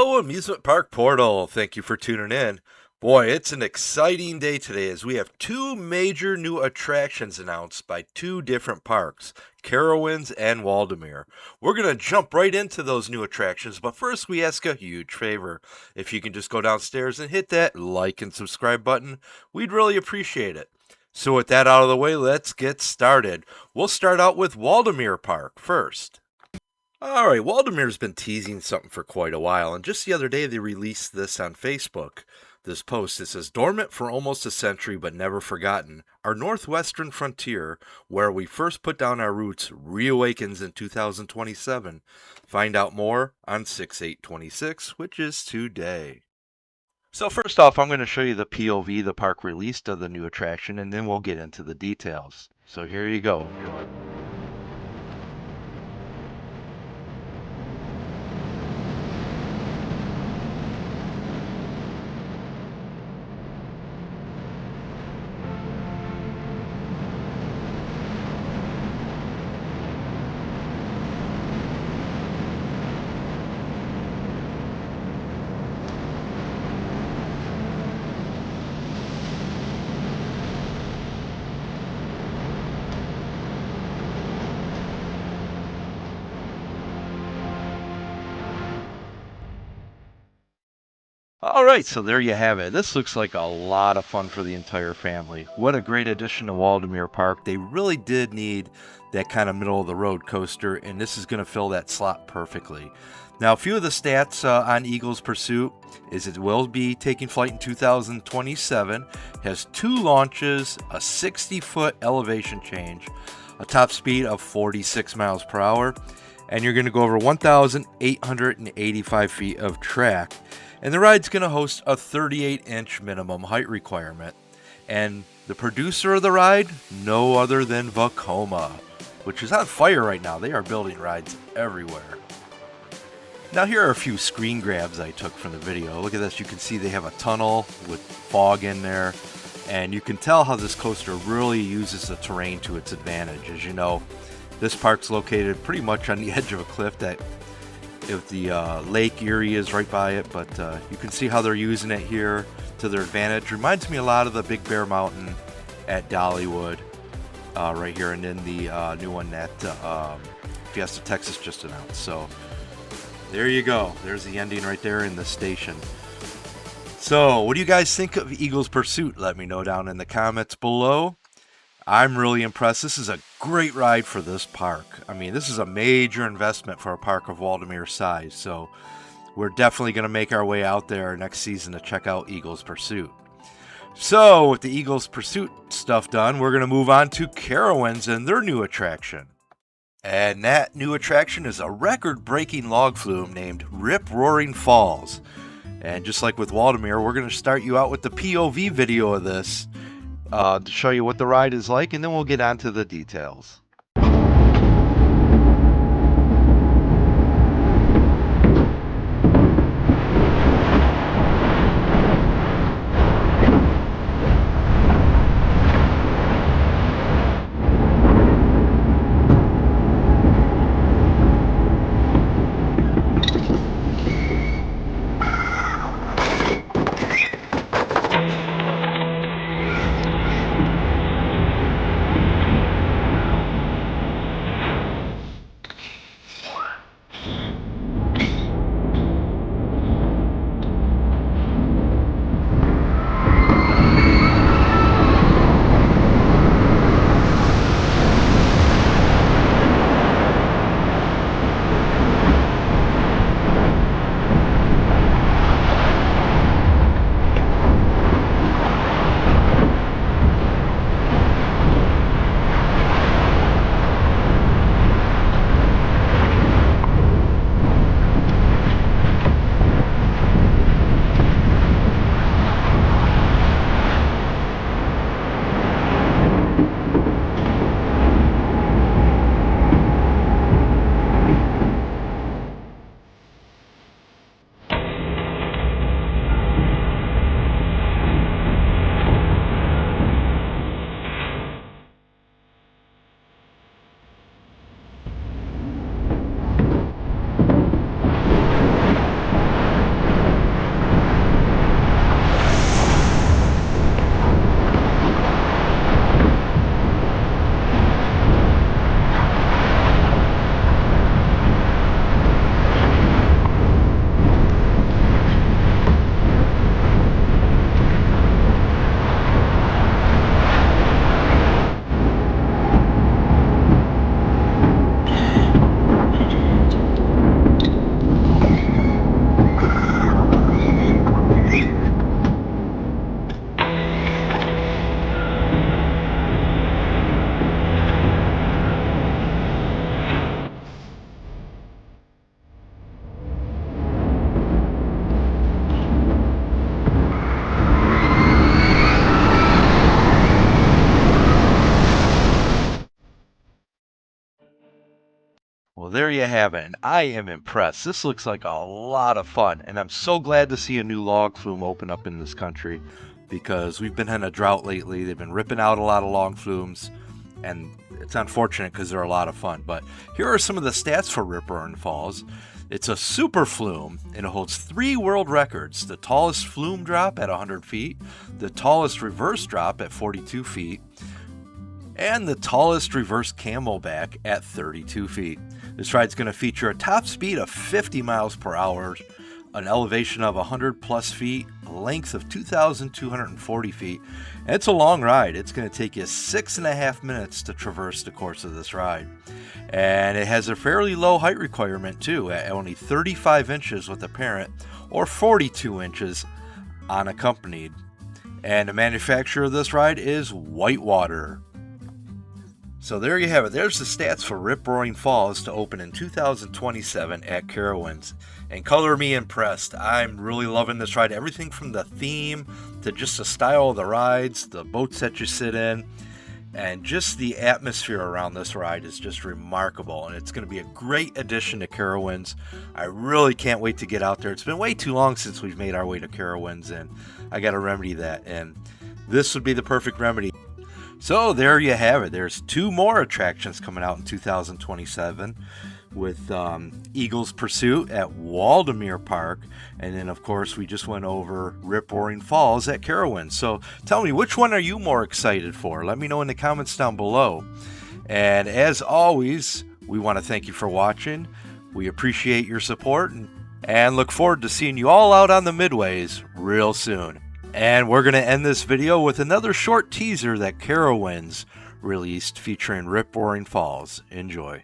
Hello, Amusement Park Portal. Thank you for tuning in. Boy, it's an exciting day today as we have two major new attractions announced by two different parks, Carowinds and Waldameer. We're going to jump right into those new attractions, but first we ask a huge favor. If you can just go downstairs and hit that like and subscribe button, we'd really appreciate it. So with that out of the way, let's get started. We'll start out with Waldameer Park first. All right, Waldameer's been teasing something for quite a while, and just the other day they released this on Facebook. This post, it says, dormant for almost a century but never forgotten, our northwestern frontier, where we first put down our roots, reawakens in 2027. Find out more on 6/8/26, which is today. So first off, I'm going to show you the POV the park released of the new attraction, and then we'll get into the details. So here you go. All right, so there you have it. This looks like a lot of fun for the entire family. What a great addition to Waldameer Park. They really did need that kind of middle of the road coaster, and this is going to fill that slot perfectly. Now, a few of the stats on Eagle's Pursuit is it will be taking flight in 2027, has 2 launches, a 60-foot elevation change, a top speed of 46 miles per hour, and you're going to go over 1,885 feet of track. And the ride's going to host a 38-inch minimum height requirement. And the producer of the ride, no other than Vekoma, which is on fire right now. They are building rides everywhere. Now here are a few screen grabs I took from the video. Look at this. You can see they have a tunnel with fog in there. And you can tell how this coaster really uses the terrain to its advantage. As you know, this park's located pretty much on the edge of a cliff that if the Lake Erie is right by it, but you can see how they're using it here to their advantage. Reminds me a lot of the Big Bear Mountain at Dollywood right here, and then the new one that Fiesta Texas just announced. So there you go. There's the ending right there in the station. So what do you guys think of Eagle's Pursuit? Let me know down in the comments below. I'm really impressed. This is a great ride for this park. I mean, this is a major investment for a park of Waldameer's size. So we're definitely going to make our way out there next season to check out Eagle's Pursuit. So with the Eagle's Pursuit stuff done, we're going to move on to Carowinds and their new attraction. And that new attraction is a record-breaking log flume named Rip-Roaring Falls. And just like with Waldameer, we're going to start you out with the POV video of this to show you what the ride is like, and then we'll get on to the details. there you have it, and I am impressed. This looks like a lot of fun, and I'm so glad to see a new log flume open up in this country, because we've been in a drought lately. They've been ripping out a lot of log flumes, and it's unfortunate because they're a lot of fun. But here are some of the stats for Rip Roaring Falls. It's a super flume, and it holds 3 world records: the tallest flume drop at 100 feet, the tallest reverse drop at 42 feet, and the tallest reverse camelback at 32 feet. This ride's going to feature a top speed of 50 miles per hour, an elevation of 100 plus feet, a length of 2,240 feet, and it's a long ride. It's going to take you 6.5 minutes to traverse the course of this ride. And it has a fairly low height requirement too, at only 35 inches with a parent or 42 inches unaccompanied. And the manufacturer of this ride is Whitewater. So there you have it. There's the stats for Rip Roaring Falls to open in 2027 at Carowinds. And color me impressed. I'm really loving this ride. Everything from the theme to just the style of the rides, the boats that you sit in, and just the atmosphere around this ride is just remarkable. And it's going to be a great addition to Carowinds. I really can't wait to get out there. It's been way too long since we've made our way to Carowinds, and I got to remedy that. And this would be the perfect remedy. So there you have it. There's 2 more attractions coming out in 2027 with Eagle's Pursuit at Waldameer Park. And then, of course, we just went over Rip Roaring Falls at Carowinds. So tell me, which one are you more excited for? Let me know in the comments down below. And as always, we want to thank you for watching. We appreciate your support and look forward to seeing you all out on the midways real soon. And we're going to end this video with another short teaser that Carowinds released featuring Rip Roaring Falls. Enjoy.